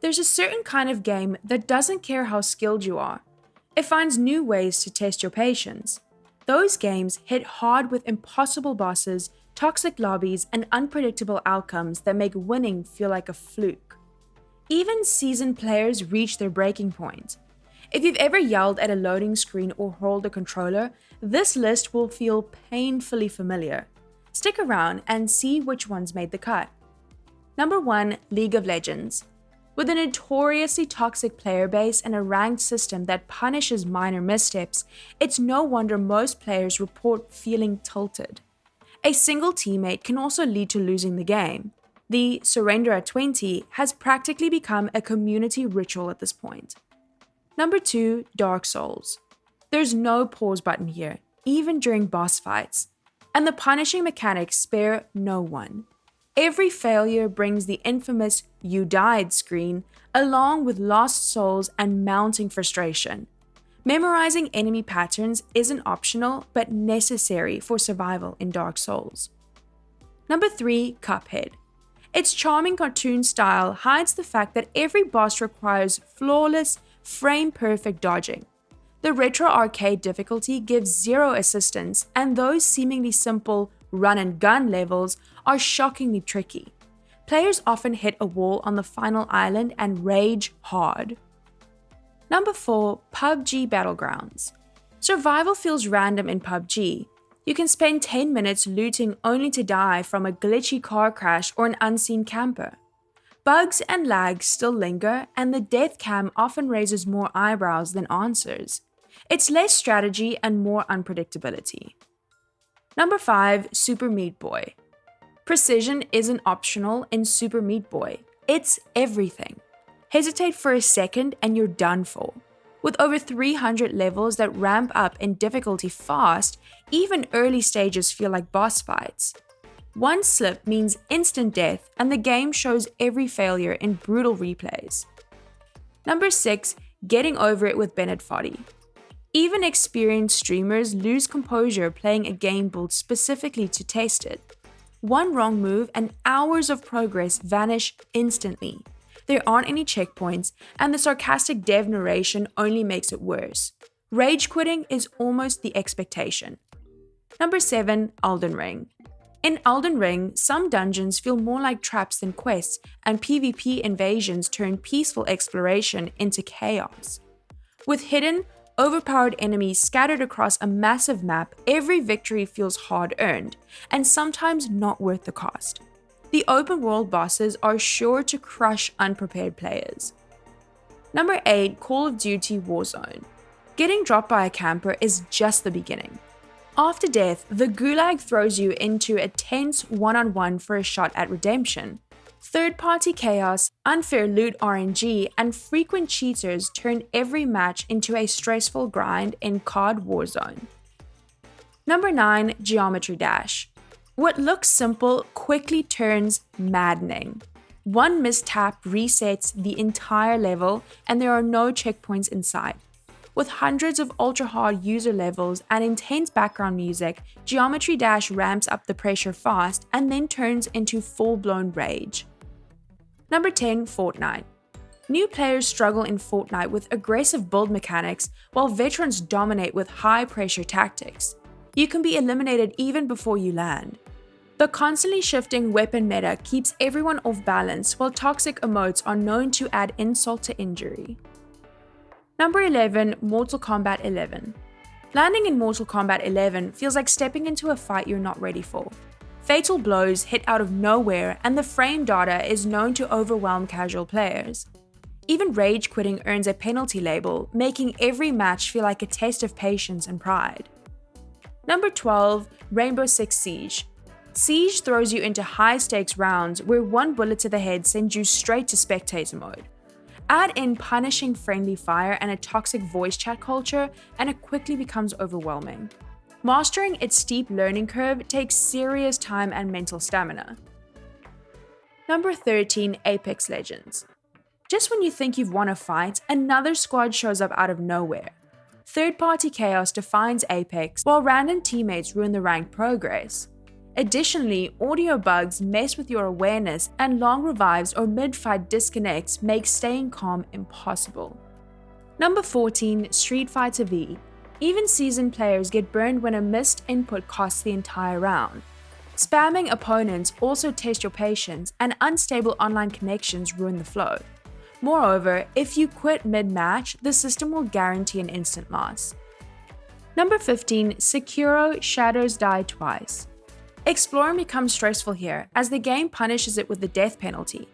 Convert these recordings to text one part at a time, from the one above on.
There's a certain kind of game that doesn't care how skilled you are. It finds new ways to test your patience. Those games hit hard with impossible bosses, toxic lobbies, and unpredictable outcomes that make winning feel like a fluke. Even seasoned players reach their breaking point. If you've ever yelled at a loading screen or hurled a controller, this list will feel painfully familiar. Stick around and see which ones made the cut. Number 1, League of Legends. With a notoriously toxic player base and a ranked system that punishes minor missteps, it's no wonder most players report feeling tilted. A single teammate can also lead to losing the game. The surrender at 20 has practically become a community ritual at this point. Number 2, Dark Souls. There's no pause button here, even during boss fights, and the punishing mechanics spare no one. Every failure brings the infamous "you died" screen, along with lost souls and mounting frustration. Memorizing enemy patterns isn't optional, but necessary for survival in Dark Souls. Number 3, Cuphead. Its charming cartoon style hides the fact that every boss requires flawless, frame-perfect dodging. The retro arcade difficulty gives zero assistance, and those seemingly simple run-and-gun levels are shockingly tricky. Players often hit a wall on the final island and rage hard. Number 4, PUBG Battlegrounds. Survival feels random in PUBG. You can spend 10 minutes looting only to die from a glitchy car crash or an unseen camper. Bugs and lag still linger, and the death cam often raises more eyebrows than answers. It's less strategy and more unpredictability. Number 5, Super Meat Boy. Precision isn't optional in Super Meat Boy. It's everything. Hesitate for a second and you're done for. With over 300 levels that ramp up in difficulty fast, even early stages feel like boss fights. One slip means instant death, and the game shows every failure in brutal replays. Number 6, Getting Over It with Bennett Foddy. Even experienced streamers lose composure playing a game built specifically to test it. One wrong move and hours of progress vanish instantly. There aren't any checkpoints, and the sarcastic dev narration only makes it worse. Rage quitting is almost the expectation. Number 7, Elden Ring. In Elden Ring, some dungeons feel more like traps than quests, and PvP invasions turn peaceful exploration into chaos. With hidden, overpowered enemies scattered across a massive map, every victory feels hard-earned, and sometimes not worth the cost. The open-world bosses are sure to crush unprepared players. Number 8, Call of Duty Warzone. Getting dropped by a camper is just the beginning. After death, the Gulag throws you into a tense one-on-one for a shot at redemption. Third-party chaos, unfair loot RNG, and frequent cheaters turn every match into a stressful grind in COD Warzone. Number 9, Geometry Dash. What looks simple quickly turns maddening. One mistap resets the entire level, and there are no checkpoints in sight. With hundreds of ultra-hard user levels and intense background music, Geometry Dash ramps up the pressure fast and then turns into full-blown rage. Number 10, Fortnite. New players struggle in Fortnite with aggressive build mechanics, while veterans dominate with high-pressure tactics. You can be eliminated even before you land. The constantly shifting weapon meta keeps everyone off balance, while toxic emotes are known to add insult to injury. Number 11, Mortal Kombat 11. Landing in Mortal Kombat 11 feels like stepping into a fight you're not ready for. Fatal blows hit out of nowhere, and the frame data is known to overwhelm casual players. Even rage quitting earns a penalty label, making every match feel like a test of patience and pride. Number 12, Rainbow Six Siege. Siege throws you into high-stakes rounds where one bullet to the head sends you straight to spectator mode. Add in punishing friendly fire and a toxic voice chat culture, and it quickly becomes overwhelming. Mastering its steep learning curve takes serious time and mental stamina. Number 13, Apex Legends. Just when you think you've won a fight, another squad shows up out of nowhere. Third-party chaos defines Apex, while random teammates ruin the ranked progress. Additionally, audio bugs mess with your awareness, and long revives or mid-fight disconnects make staying calm impossible. Number 14, Street Fighter V. Even seasoned players get burned when a missed input costs the entire round. Spamming opponents also test your patience, and unstable online connections ruin the flow. Moreover, if you quit mid-match, the system will guarantee an instant loss. Number 15, Sekiro Shadows Die Twice. Exploring becomes stressful here, as the game punishes it with the death penalty.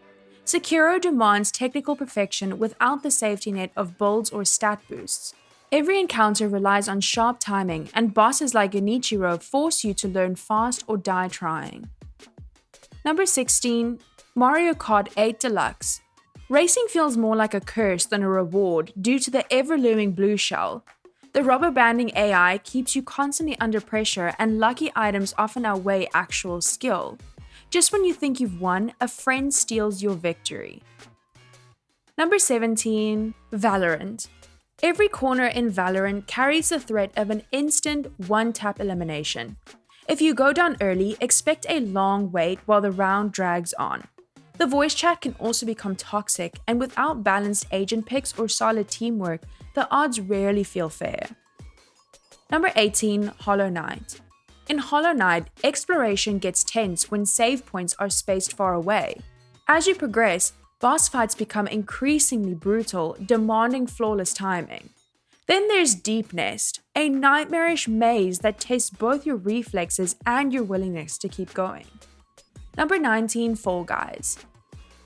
Sekiro demands technical perfection without the safety net of builds or stat boosts. Every encounter relies on sharp timing, and bosses like Genichiro force you to learn fast or die trying. Number 16, Mario Kart 8 Deluxe. Racing feels more like a curse than a reward due to the ever-looming blue shell. The rubber banding AI keeps you constantly under pressure, and lucky items often outweigh actual skill. Just when you think you've won, a friend steals your victory. Number 17, Valorant. Every corner in Valorant carries the threat of an instant one-tap elimination. If you go down early, expect a long wait while the round drags on. The voice chat can also become toxic, and without balanced agent picks or solid teamwork, the odds rarely feel fair. Number 18, Hollow Knight. In Hollow Knight, exploration gets tense when save points are spaced far away. As you progress, boss fights become increasingly brutal, demanding flawless timing. Then there's Deep Nest, a nightmarish maze that tests both your reflexes and your willingness to keep going. Number 19, Fall Guys.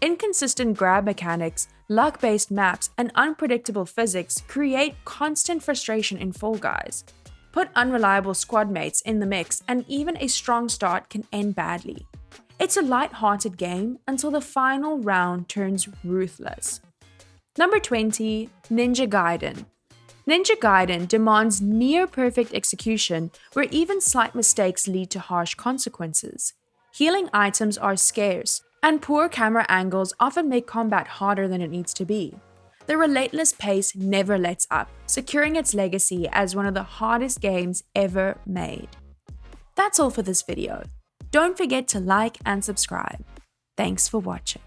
Inconsistent grab mechanics, luck-based maps, and unpredictable physics create constant frustration in Fall Guys. Put unreliable squad mates in the mix, and even a strong start can end badly. It's a light-hearted game until the final round turns ruthless. Number 20, Ninja Gaiden. Ninja Gaiden demands near-perfect execution, where even slight mistakes lead to harsh consequences. Healing items are scarce, and poor camera angles often make combat harder than it needs to be. The relentless pace never lets up, securing its legacy as one of the hardest games ever made. That's all for this video. Don't forget to like and subscribe. Thanks for watching.